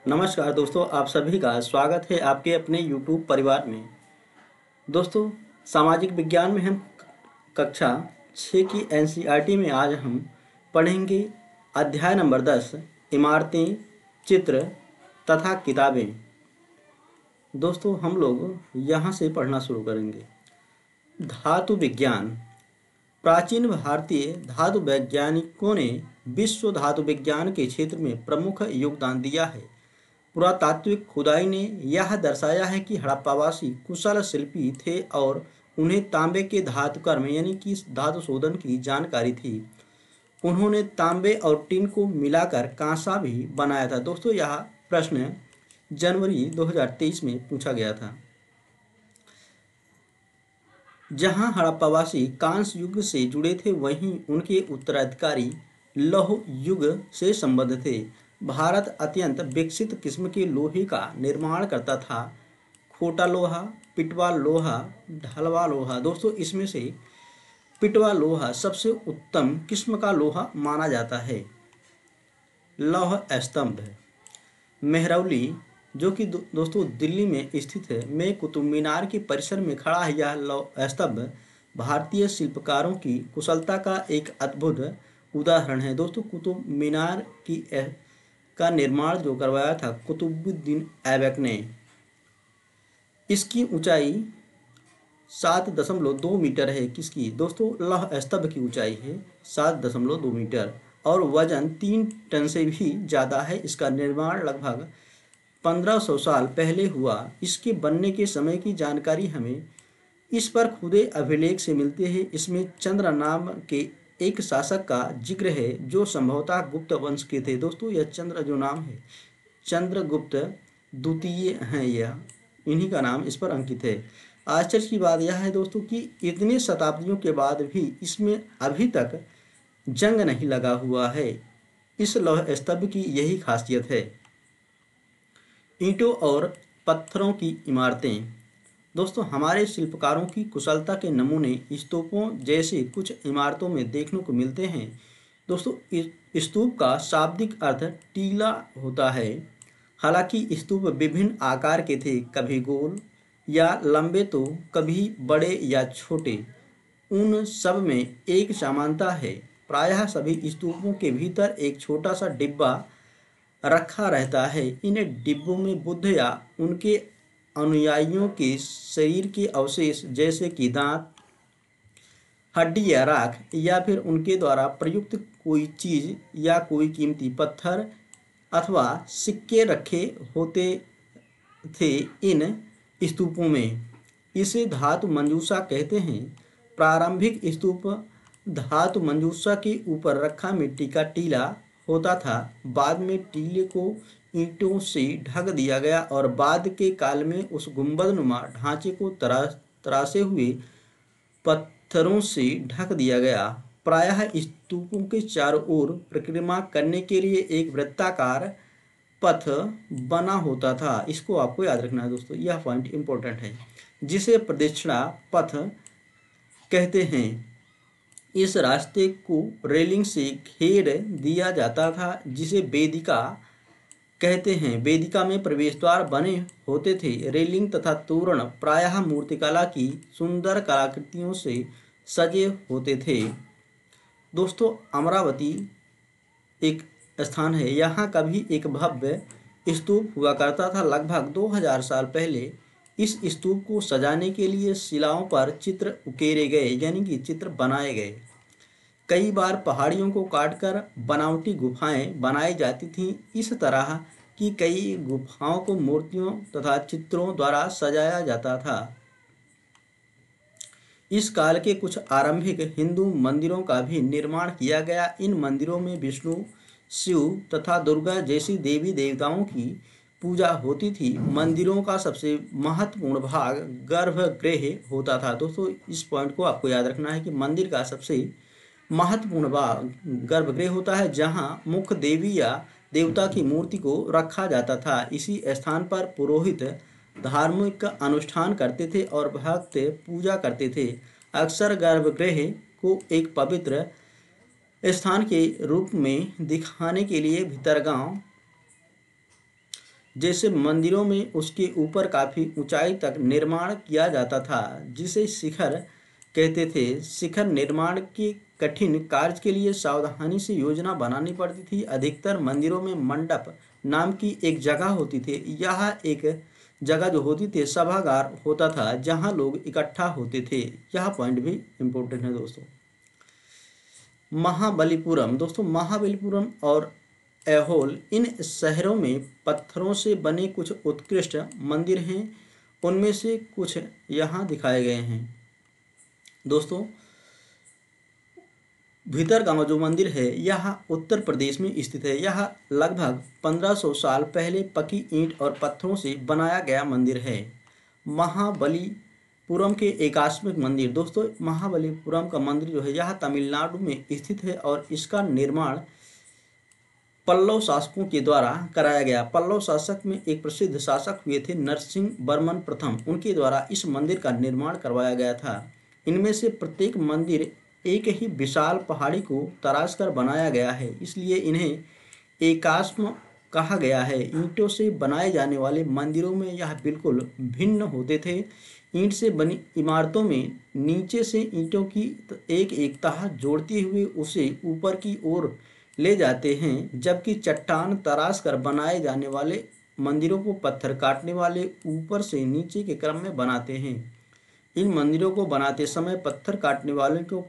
नमस्कार दोस्तों, आप सभी का स्वागत है आपके अपने YouTube परिवार में। दोस्तों, सामाजिक विज्ञान में हम कक्षा 6 की NCERT में आज हम पढ़ेंगे अध्याय नंबर 10 इमारतें, चित्र तथा किताबें। दोस्तों, हम लोग यहाँ से पढ़ना शुरू करेंगे। धातु विज्ञान। प्राचीन भारतीय धातु वैज्ञानिकों ने विश्व धातु विज्ञान के क्षेत्र में प्रमुख योगदान दिया है। पुरातात्विक खुदाई ने यह दर्शाया है कि हड़प्पावासी कुशल शिल्पी थे और उन्हें तांबे के धातुकर्म यानी कि धातु शोधन की जानकारी थी। उन्होंने तांबे और टिन को मिलाकर कांसा भी बनाया था। दोस्तों, यह प्रश्न जनवरी 2023 में पूछा गया था। जहां हड़प्पावासी कांस्य युग से जुड़े थे, वहीं उनके उत्तराधिकारी लौह युग से संबद्ध थे। भारत अत्यंत विकसित किस्म के लोहे का निर्माण करता था। खोटा लोहा, पिटवा लोहा, ढलवा लोहा। दोस्तों, इसमें से पिटवा लोहा सबसे उत्तम किस्म का लोहा माना जाता है। लौह स्तंभ। मेहरौली, जो कि दोस्तों दिल्ली में स्थित है, में कुतुब मीनार के परिसर में खड़ा है। यह लौह स्तंभ भारतीय शिल्पकारों की कुशलता का एक अद्भुत उदाहरण है। दोस्तों, कुतुब मीनार का निर्माण जो करवाया था कुतुबुद्दीन ऐबक ने। इसकी ऊंचाई 7.2 मीटर है। किसकी? दोस्तों, लौह स्तंभ की ऊंचाई है 7.2 मीटर और वजन 3 टन से भी ज़्यादा है। इसका निर्माण लगभग 1500 साल पहले हुआ। इसके बनने के समय की जानकारी हमें इस पर खुदे अभिलेख से मिलती है। इसमें चंद्र नाम के एक शासक का जिक्र है जो संभवतः गुप्त वंश के थे। दोस्तों, यह चंद्र जो नाम है, चंद्रगुप्त द्वितीय हैं, यह इन्हीं का नाम इस पर अंकित है। आश्चर्य की बात यह है दोस्तों कि इतने शताब्दियों के बाद भी इसमें अभी तक जंग नहीं लगा हुआ है। इस लौह स्तंभ की यही खासियत है। ईंटों और पत्थरों की इमारतें। दोस्तों, हमारे शिल्पकारों की कुशलता के नमूने स्तूपों जैसे कुछ इमारतों में देखने को मिलते हैं। दोस्तों, स्तूप का शाब्दिक अर्थ टीला होता है। हालांकि स्तूप विभिन्न आकार के थे, कभी गोल या लंबे तो कभी बड़े या छोटे। उन सब में एक समानता है। प्रायः सभी स्तूपों के भीतर एक छोटा सा डिब्बा रखा रहता है। इन डिब्बों में बुद्ध या उनके अनुयायियों के शरीर के अवशेष जैसे कि दांत, हड्डी या राख, या फिर उनके द्वारा प्रयुक्त कोई चीज या कोई कीमती पत्थर अथवा सिक्के रखे होते थे। इन स्तूपों में इसे धातु मंजूषा कहते हैं। प्रारंभिक स्तूप धातु मंजूषा के ऊपर रखा मिट्टी का टीला होता था। बाद में टीले को ईंटों से ढक दिया गया और बाद के काल में उस गुंबदनुमा ढांचे को तराशे हुए पत्थरों से ढक दिया गया। प्रायः स्तूपों के चारों ओर परिक्रमा करने के लिए एक वृत्ताकार पथ बना होता था। इसको आपको याद रखना है दोस्तों, यह पॉइंट इंपॉर्टेंट है, जिसे प्रदक्षिणा पथ कहते हैं। इस रास्ते को रेलिंग से घेर दिया जाता था, जिसे वेदिका कहते हैं। वेदिका में प्रवेश द्वार बने होते थे। रेलिंग तथा तोरण प्रायः मूर्तिकला की सुंदर कलाकृतियों से सजे होते थे। दोस्तों, अमरावती एक स्थान है। यहाँ कभी एक भव्य स्तूप हुआ करता था। लगभग 2000 साल पहले इस स्तूप को सजाने के लिए शिलाओं पर चित्र उकेरे गए, यानी कि चित्र बनाए गए। कई बार पहाड़ियों को काटकर बनावटी गुफाएं बनाई जाती थीं। इस तरह की कई गुफाओं को मूर्तियों तथा चित्रों द्वारा सजाया जाता था। इस काल के कुछ आरंभिक हिंदू मंदिरों का भी निर्माण किया गया। इन मंदिरों में विष्णु, शिव तथा दुर्गा जैसी देवी देवताओं की पूजा होती थी। मंदिरों का सबसे महत्वपूर्ण भाग गर्भगृह होता था। दोस्तों, इस पॉइंट को आपको याद रखना है कि मंदिर का सबसे महत्वपूर्ण भाग गर्भगृह होता है, जहां मुख्य देवी या देवता की मूर्ति को रखा जाता था। इसी स्थान पर पुरोहित धार्मिक अनुष्ठान करते थे और भक्त पूजा करते थे। अक्सर गर्भगृह को एक पवित्र स्थान के रूप में दिखाने के लिए भीतरगांव जैसे मंदिरों में उसके ऊपर काफ़ी ऊंचाई तक निर्माण किया जाता था, जिसे शिखर कहते थे। शिखर निर्माण के कठिन कार्य के लिए सावधानी से योजना बनानी पड़ती थी। अधिकतर मंदिरों में मंडप नाम की एक जगह होती थी। यह एक जगह जो होती थी सभागार होता था, जहां लोग इकट्ठा होते थे। यह पॉइंट भी इम्पोर्टेंट है दोस्तों। महाबलीपुरम दोस्तों, महाबलीपुरम और ऐहोल इन शहरों में पत्थरों से बने कुछ उत्कृष्ट मंदिर हैं। उनमें से कुछ यहाँ दिखाए गए हैं दोस्तों। भीतरगांव जो मंदिर है यह उत्तर प्रदेश में स्थित है। यह लगभग 1500 साल पहले पकी ईंट और पत्थरों से बनाया गया मंदिर है। महाबलीपुरम के एकात्मिक मंदिर दोस्तों, महाबलीपुरम का मंदिर जो है यह तमिलनाडु में स्थित है और इसका निर्माण पल्लव शासकों के द्वारा कराया गया। पल्लव शासक में एक प्रसिद्ध शासक हुए थे नरसिंह वर्मन प्रथम, उनके द्वारा इस मंदिर का निर्माण करवाया गया था। इनमें से प्रत्येक मंदिर एक ही विशाल पहाड़ी को तराश कर बनाया गया है, इसलिए इन्हें एकाश्म कहा गया है। ईंटों से बनाए जाने वाले मंदिरों में यह बिल्कुल भिन्न होते थे। ईंट से बनी इमारतों में नीचे से ईंटों की एक एक तह जोड़ते हुए उसे ऊपर की ओर ले जाते हैं, जबकि चट्टान तराश कर बनाए जाने वाले मंदिरों को पत्थर काटने वाले ऊपर से नीचे के क्रम में बनाते हैं। इन मंदिरों को बनाते समय पत्थर काटने वाले को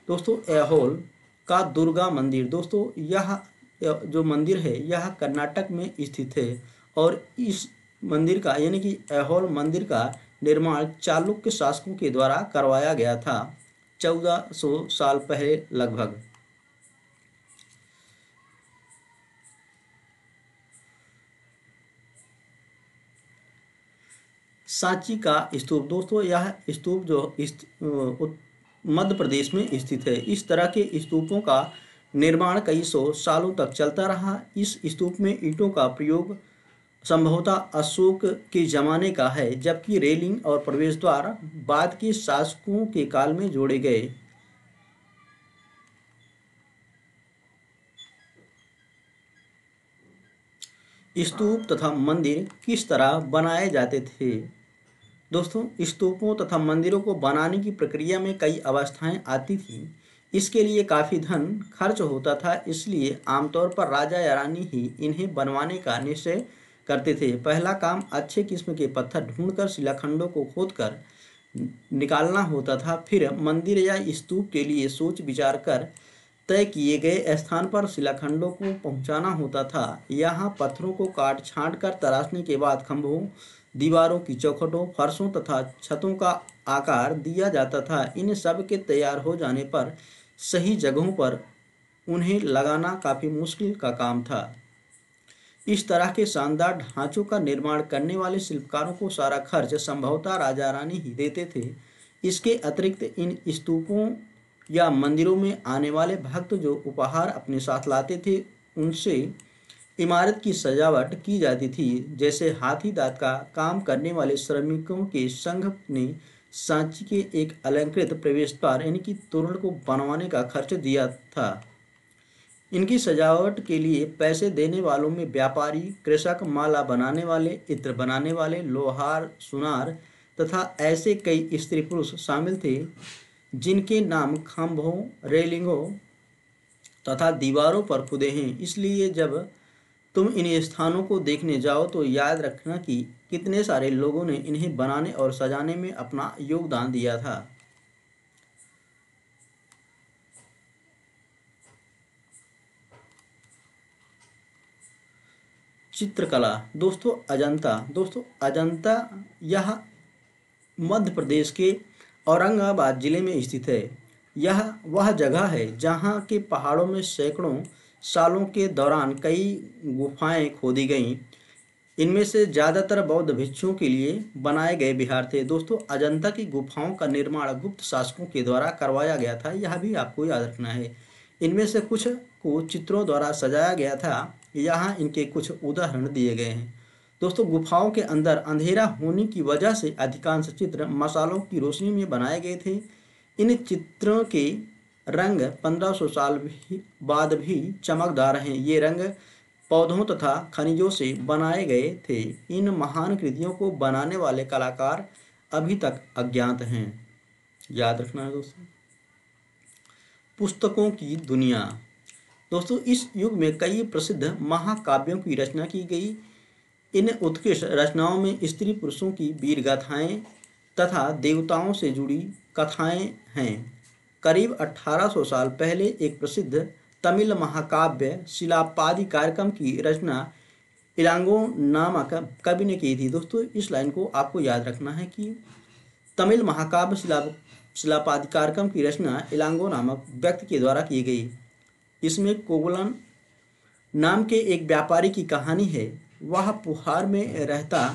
दोस्तों ऐहोल का दुर्गा मंदिर दोस्तों, यह जो मंदिर है यह कर्नाटक में स्थित है और इस मंदिर का यानी कि ऐहोल मंदिर का निर्माण चालुक्य शासकों के द्वारा करवाया गया था 1400 साल पहले लगभग। सांची का स्तूप दोस्तों, यह स्तूप जो मध्य प्रदेश में स्थित है। इस तरह के स्तूपों का निर्माण कई सौ सालों तक चलता रहा। इस स्तूप में ईंटों का प्रयोग संभवतः अशोक के जमाने का है, जबकि रेलिंग और प्रवेश द्वार बाद के शासकों के काल में जोड़े गए। स्तूप तथा मंदिर किस तरह बनाए जाते थे दोस्तों? स्तूपों तथा मंदिरों को बनाने की प्रक्रिया में कई अवस्थाएं आती थीं। इसके लिए काफ़ी धन खर्च होता था, इसलिए आमतौर पर राजा या रानी ही इन्हें बनवाने का निश्चय करते थे। पहला काम अच्छे किस्म के पत्थर ढूंढकर शिलाखंडों को खोदकर निकालना होता था। फिर मंदिर या स्तूप के लिए सोच विचार कर तय किए गए स्थान पर शिलाखंडों को पहुंचाना होता था। यहाँ पत्थरों को काट छांट कर तराशने के बाद खंभों, दीवारों की चौखटों, फर्शों तथा छतों का आकार दिया जाता था। इन सब के तैयार हो जाने पर सही जगहों पर उन्हें लगाना काफ़ी मुश्किल का काम था। इस तरह के शानदार ढांचों का निर्माण करने वाले शिल्पकारों को सारा खर्च संभवतः राजा रानी ही देते थे। इसके अतिरिक्त इन स्तूपों या मंदिरों में आने वाले भक्त जो उपहार अपने साथ लाते थे, उनसे इमारत की सजावट की जाती थी। जैसे हाथी दांत का काम करने वाले श्रमिकों के संघ ने सांची के एक अलंकृत प्रवेश द्वार यानी कि तोरण को बनवाने का खर्च दिया था। इनकी सजावट के लिए पैसे देने वालों में व्यापारी, कृषक, माला बनाने वाले, इत्र बनाने वाले, लोहार, सुनार तथा ऐसे कई स्त्री पुरुष शामिल थे जिनके नाम खंभों, रेलिंगों तथा दीवारों पर खुदे हैं। इसलिए जब तुम इन स्थानों को देखने जाओ तो याद रखना कि कितने सारे लोगों ने इन्हें बनाने और सजाने में अपना योगदान दिया था। चित्रकला दोस्तों, अजंता यह मध्य प्रदेश के औरंगाबाद जिले में स्थित है। यह वह जगह है जहाँ के पहाड़ों में सैकड़ों सालों के दौरान कई गुफाएं खोदी गईं। इनमें से ज़्यादातर बौद्ध भिक्षुओं के लिए बनाए गए विहार थे। दोस्तों, अजंता की गुफाओं का निर्माण गुप्त शासकों के द्वारा करवाया गया था, यह भी आपको याद रखना है। इनमें से कुछ को चित्रों द्वारा सजाया गया था। यहाँ इनके कुछ उदाहरण दिए गए हैं। दोस्तों, गुफाओं के अंदर अंधेरा होने की वजह से अधिकांश चित्र मसालों की रोशनी में बनाए गए थे। इन चित्रों के रंग 1500 साल बाद भी चमकदार हैं। ये रंग पौधों तथा खनिजों से बनाए गए थे। इन महान कृतियों को बनाने वाले कलाकार अभी तक अज्ञात हैं। याद रखना है दोस्तों। पुस्तकों की दुनिया। दोस्तों इस युग में कई प्रसिद्ध महाकाव्यों की रचना की गई। इन उत्कृष्ट रचनाओं में स्त्री पुरुषों की वीर गाथाएं तथा देवताओं से जुड़ी कथाएं हैं। करीब 1800 साल पहले एक प्रसिद्ध तमिल महाकाव्य शिलापादि कार्यक्रम की रचना इलांगो नामक कवि ने की थी। दोस्तों इस लाइन को आपको याद रखना है कि तमिल महाकाव्य शिलापादि कार्यक्रम की रचना इलांगो नामक व्यक्ति के द्वारा की गई। इसमें कोवलन नाम के एक व्यापारी की कहानी है। वह पुहार में रहता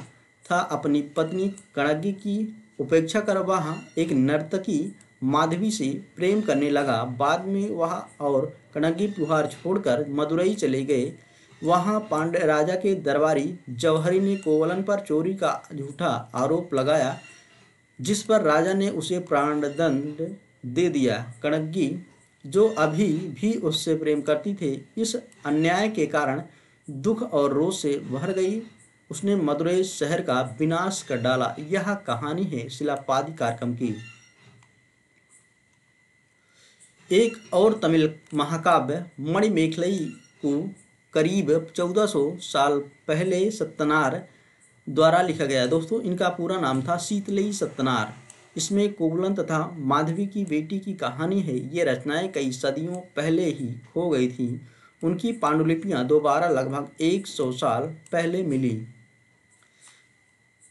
था। अपनी पत्नी कणगी की उपेक्षा कर वह एक नर्तकी माधवी से प्रेम करने लगा। बाद में वह और कणगी पुहार छोड़कर मदुरई चले गए। वहाँ पांड्य राजा के दरबारी जौहरी ने कोवलन पर चोरी का झूठा आरोप लगाया, जिस पर राजा ने उसे प्राणदंड दे दिया। कणगी जो अभी भी उससे प्रेम करती थी, इस अन्याय के कारण दुख और रोष से भर गई। उसने मदुरई शहर का विनाश कर डाला। यह कहानी है शिलापादि कार्यक्रम की। एक और तमिल महाकाव्य मणिमेखलई को करीब 1400 साल पहले सत्तनार द्वारा लिखा गया। दोस्तों इनका पूरा नाम था शीतलई सत्तनार। इसमें कोवलन तथा माधवी की बेटी की कहानी है। ये रचनाएं कई सदियों पहले ही हो गई थी। उनकी पांडुलिपियां दोबारा लगभग 100 साल पहले मिली।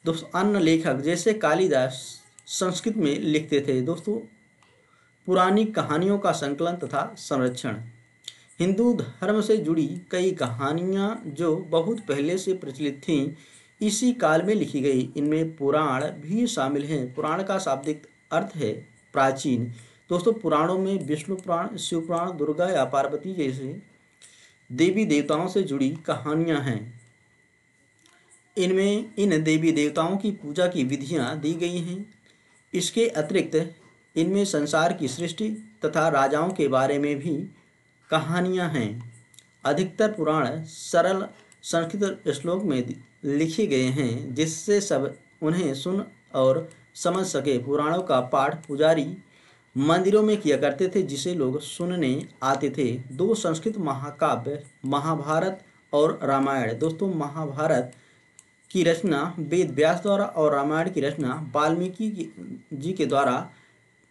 दोस्तों अन्य लेखक जैसे कालिदास संस्कृत में लिखते थे। दोस्तों पुरानी कहानियों का संकलन तथा संरक्षण। हिंदू धर्म से जुड़ी कई कहानियां जो बहुत पहले से प्रचलित थीं, इसी काल में लिखी गई। इनमें पुराण भी शामिल हैं। पुराण का शाब्दिक अर्थ है प्राचीन। दोस्तों पुराणों में विष्णु पुराण, शिव पुराण, दुर्गा या पार्वती जैसे देवी देवताओं से जुड़ी कहानियां हैं। इनमें इन देवी देवताओं की पूजा की विधियां दी गई हैं। इसके अतिरिक्त इनमें संसार की सृष्टि तथा राजाओं के बारे में भी कहानियां हैं। अधिकतर पुराण सरल संस्कृत श्लोक में लिखे गए हैं, जिससे सब उन्हें सुन और समझ सके। पुराणों का पाठ पुजारी मंदिरों में किया करते थे, जिसे लोग सुनने आते थे। दो संस्कृत महाकाव्य महाभारत और रामायण। दोस्तों महाभारत की रचना वेद व्यास द्वारा और रामायण की रचना वाल्मीकि जी के द्वारा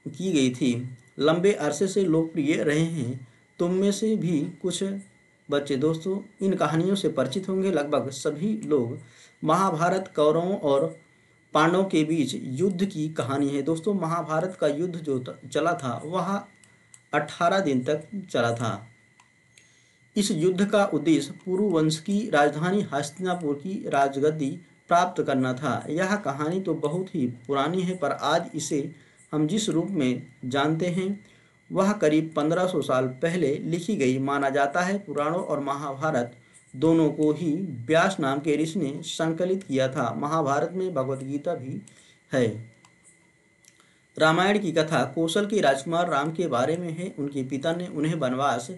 की गई थी। लंबे अरसे से लोकप्रिय रहे हैं। तुम में से भी कुछ बच्चे दोस्तों इन कहानियों से परिचित होंगे। लगभग सभी लोग महाभारत कौरवों और पांडवों के बीच युद्ध की कहानी है। दोस्तों महाभारत का युद्ध जो चला था वह 18 दिन तक चला था। इस युद्ध का उद्देश्य पुरु वंश की राजधानी हस्तिनापुर की राजगद्दी प्राप्त करना था। यह कहानी तो बहुत ही पुरानी है, पर आज इसे हम जिस रूप में जानते हैं वह करीब 1500 साल पहले लिखी गई माना जाता है। पुराणों और महाभारत दोनों को ही व्यास नाम के ऋषि ने संकलित किया था। महाभारत में भगवत गीता भी है। रामायण की कथा कौशल के राजकुमार राम के बारे में है। उनके पिता ने उन्हें वनवास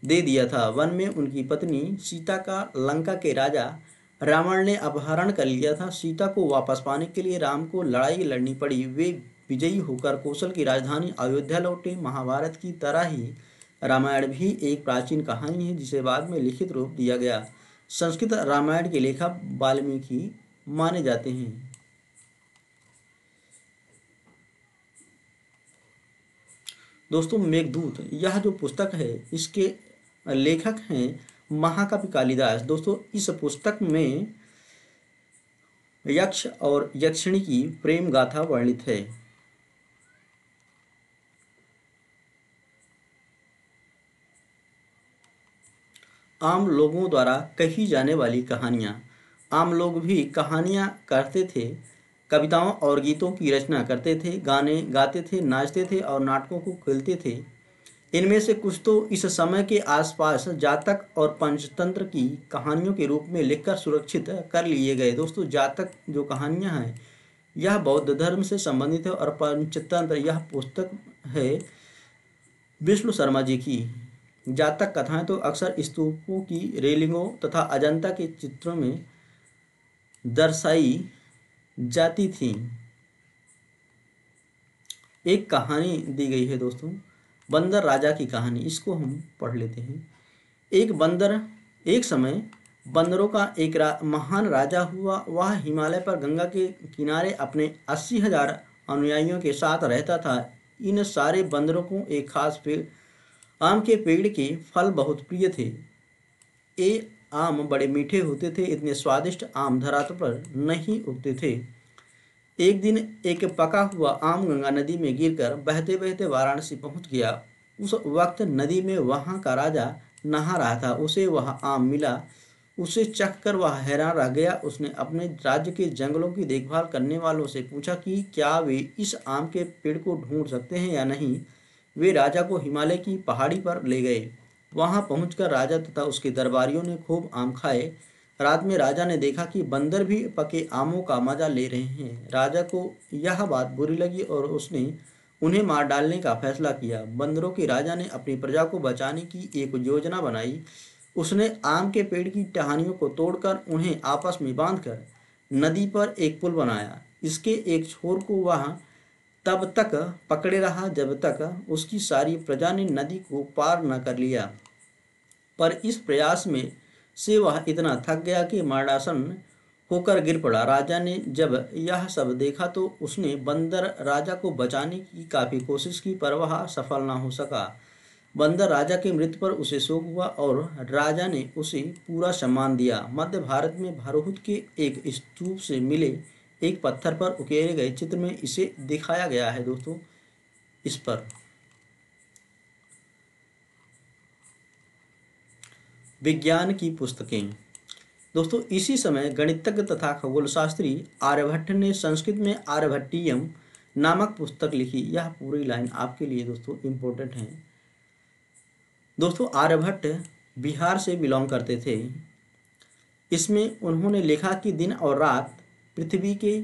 दे दिया था। वन में उनकी पत्नी सीता का लंका के राजा रावण ने अपहरण कर लिया था। सीता को वापस पाने के लिए राम को लड़ाई लड़नी पड़ी। वे विजयी होकर कौशल की राजधानी अयोध्या लौटे। महाभारत की तरह ही रामायण भी एक प्राचीन कहानी है, जिसे बाद में लिखित रूप दिया गया। संस्कृत रामायण के लेखक वाल्मीकि माने जाते हैं। दोस्तों मेघदूत यह जो पुस्तक है इसके लेखक हैं महाकवि कालिदास। दोस्तों इस पुस्तक में यक्ष और यक्षिणी की प्रेम गाथा वर्णित है। आम लोगों द्वारा कही जाने वाली कहानियाँ। आम लोग भी कहानियाँ करते थे, कविताओं और गीतों की रचना करते थे, गाने गाते थे, नाचते थे और नाटकों को खेलते थे। इनमें से कुछ तो इस समय के आसपास जातक और पंचतंत्र की कहानियों के रूप में लिखकर सुरक्षित कर लिए गए। दोस्तों जातक जो कहानियाँ हैं यह बौद्ध धर्म से संबंधित है और पंचतंत्र यह पुस्तक है विष्णु शर्मा जी की। जातक कथाएं तो अक्सर स्तूपों की रेलिंगों तथा अजंता के चित्रों में दर्शाई जाती थीं। एक कहानी दी गई है दोस्तों, बंदर राजा की कहानी, इसको हम पढ़ लेते हैं। एक समय बंदरों का एक महान राजा हुआ। वह हिमालय पर गंगा के किनारे अपने 80,000 अनुयायियों के साथ रहता था। इन सारे बंदरों को एक खास पेड़, आम के पेड़ के फल बहुत प्रिय थे। ये आम बड़े मीठे होते थे। इतने स्वादिष्ट आम धरातल पर नहीं उगते थे। एक दिन एक पका हुआ आम गंगा नदी में गिरकर बहते बहते वाराणसी पहुंच गया। उस वक्त नदी में वहां का राजा नहा रहा था। उसे वह आम मिला। उसे चखकर वह हैरान रह गया। उसने अपने राज्य के जंगलों की देखभाल करने वालों से पूछा कि क्या वे इस आम के पेड़ को ढूंढ सकते हैं या नहीं। वे राजा को हिमालय की पहाड़ी पर ले गए। वहां पहुंचकर राजा तथा उसके दरबारियों ने खूब आम खाए। रात में राजा ने देखा कि बंदर भी पके आमों का मजा ले रहे हैं। राजा को यह बात बुरी लगी और उसने उन्हें मार डालने का फैसला किया। बंदरों के राजा ने अपनी प्रजा को बचाने की एक योजना बनाई। उसने आम के पेड़ की टहनियों को तोड़कर उन्हें आपस में बांधकर नदी पर एक पुल बनाया। इसके एक छोर को वह तब तक पकड़े रहा जब तक उसकी सारी प्रजा ने नदी को पार न कर लिया। पर इस प्रयास में से वह इतना थक गया कि मरणासन होकर गिर पड़ा। राजा ने जब यह सब देखा तो उसने बंदर राजा को बचाने की काफ़ी कोशिश की, पर वह सफल न हो सका। बंदर राजा की मृत्यु पर उसे शोक हुआ और राजा ने उसे पूरा सम्मान दिया। मध्य भारत में भरहुत के एक स्तूप से मिले एक पत्थर पर उकेरे गए चित्र में इसे दिखाया गया है दोस्तों। इस पर विज्ञान की पुस्तकें दोस्तों, इसी समय गणितज्ञ तथा खगोलशास्त्री आर्यभट्ट ने संस्कृत में आर्यभट्टीयम नामक पुस्तक लिखी। यह पूरी लाइन आपके लिए दोस्तों इम्पोर्टेंट है। दोस्तों आर्यभट्ट बिहार से बिलोंग करते थे। इसमें उन्होंने लिखा कि दिन और रात पृथ्वी के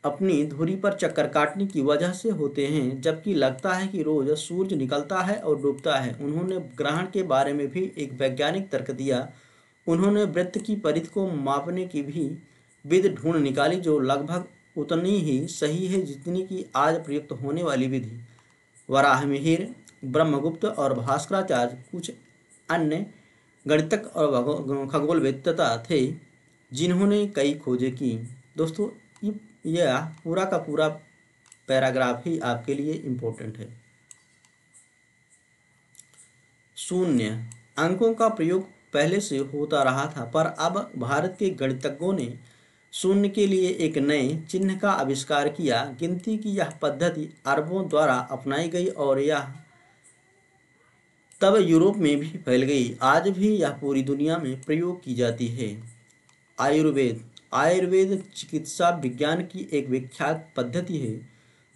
अपनी धुरी पर चक्कर काटने की वजह से होते हैं, जबकि लगता है कि रोज सूरज निकलता है और डूबता है। उन्होंने ग्रहण के बारे में भी एक वैज्ञानिक तर्क दिया। उन्होंने वृत्त की परिधि को मापने की भी विधि ढूंढ निकाली, जो लगभग उतनी ही सही है जितनी की आज प्रयुक्त होने वाली विधि। वराहमिहिर, ब्रह्मगुप्त और भास्कराचार्य कुछ अन्य गणितज्ञ और खगोलवेत्ता थे जिन्होंने कई खोजें की। दोस्तों यह पूरा का पूरा पैराग्राफ ही आपके लिए इम्पोर्टेंट है। शून्य अंकों का प्रयोग पहले से होता रहा था, पर अब भारत के गणितज्ञों ने शून्य के लिए एक नए चिन्ह का आविष्कार किया। गिनती की यह पद्धति अरबों द्वारा अपनाई गई और यह तब यूरोप में भी फैल गई। आज भी यह पूरी दुनिया में प्रयोग की जाती है। आयुर्वेद चिकित्सा विज्ञान की एक विख्यात पद्धति है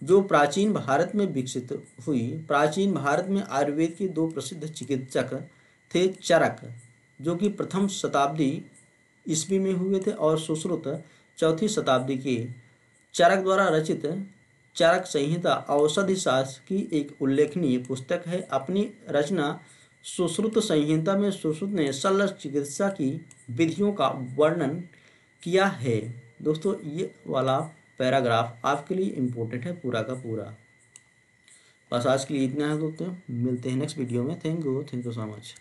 जो प्राचीन भारत में विकसित हुई। प्राचीन भारत में आयुर्वेद के दो प्रसिद्ध चिकित्सक थे, चरक जो कि प्रथम शताब्दी ईस्वी में हुए थे और सुश्रुत चौथी शताब्दी के। चरक द्वारा रचित चरक संहिता औषधि शास्त्र की एक उल्लेखनीय पुस्तक है। अपनी रचना सुश्रुत संहिता में सुश्रुत ने शल्य चिकित्सा की विधियों का वर्णन किया है। दोस्तों ये वाला पैराग्राफ आपके लिए इम्पोर्टेंट है पूरा का पूरा। बस आज के लिए इतना है दोस्तों, मिलते हैं नेक्स्ट वीडियो में। Thank you so much.